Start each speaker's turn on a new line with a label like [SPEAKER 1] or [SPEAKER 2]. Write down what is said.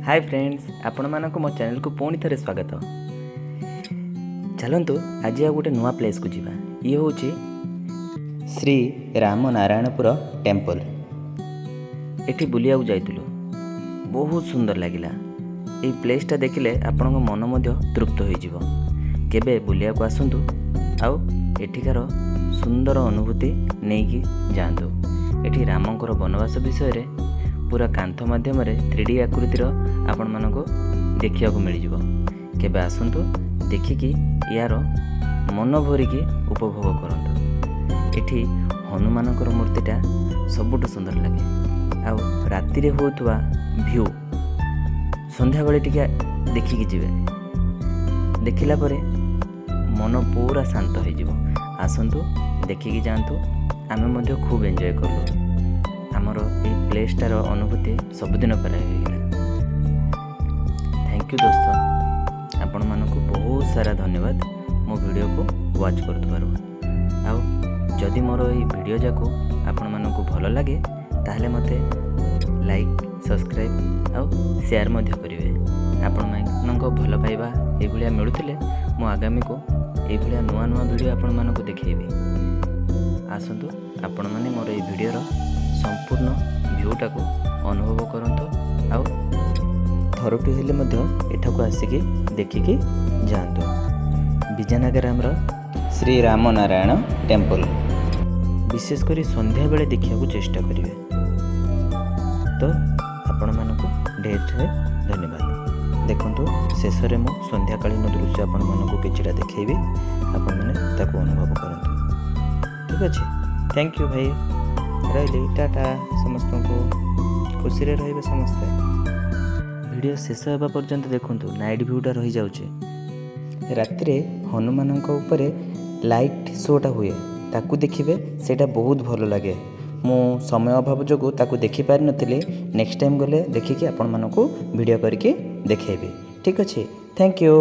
[SPEAKER 1] Hi friends, आपण मानक मो चैनल को पुणी थे स्वागत। चलतु आज आ गोटे नुआ प्लेस को जीवा। ये हूँ श्री राम नारायणपुर टेम्पल। एठी बुलिया जाइलु, बहुत सुंदर लगिला। ये प्लेसटा देखिले आपण मन मध्य तृप्त हो। केबे बुलिया को आसंतु आउ एठिकार सुंदर अनुभूति नहीं जातु। एठी रामंकर वनवास विषय रे पूरा कांथ माध्यम 3D आकृतिर आपण मानको देखिया को मिल जिवो। केबे आसंतु देखिकी यार मन भरिकी उपभोग करंतु। एठी हनुमानकर मूर्तिटा सबुठ सुंदर लगे। आउ राति रे होतुवा व्यू संध्या बेले टिके देखिकी जिवे। देखिला परे मन पूरा शांत हो जिवो। आसंतु देखिकी जांतु। आमे मध्य खूब एंजॉय करलु। आमर ये प्लेसटार अनुभूति सबुदिन पर थैंक यू दोस्त। आपण मानकु बहुत सारा धन्यवाद मो वीडियो को वॉच करथबारु। आउ जदि मोर ये वीडियो जाको आपण मानकु भलो लागे ताहले मते लाइक सब्सक्राइब आउ शेयर मध्य करिवे। आपण मानक भलो पाइबा ए भलिया मिलुथिले मो आगामी को ए भलिया नुआ नुआ वीडियो आपण मानकु देखैबी। आसंतु आपण माने मोर ए वीडियो रो संपूर्ण व्यूटा को अनुभव करंतु। आउ थरटू हेले मध्य एठाको आसिकी देखिकी जांतु। विजयनगरम श्री राम नारायण टेम्पल विशेष करी संध्या बेले देखिया को चेष्टा करिवे। तो आपण मानकु ढेर धन्यवाद। देखंतु शेष रे मो संध्याकालीन दृश्य आपण मानकु किछिटा देखैबी। आपण माने ताको अनुभव करंतु। ठीक अछि, थैंक यू भाई। रही टाटा। समस्त को खुशी रे रहिबे समस्ते। वीडियो शेष होगा पर्यंत देखंतु। नाइट व्यूटा रही जाउचे। राति रे हनुमानक ऊपर लाइट शोटा हुए ताकू देखिबे। सेटा बहुत भलो लागे। मु समय अभाव जोगु ताकू देखि पारि नथिले। नेक्स्ट टाइम गले देखिकी आपण मानकू वीडियो करके देखेबे। ठीक अछि, थैंक यू।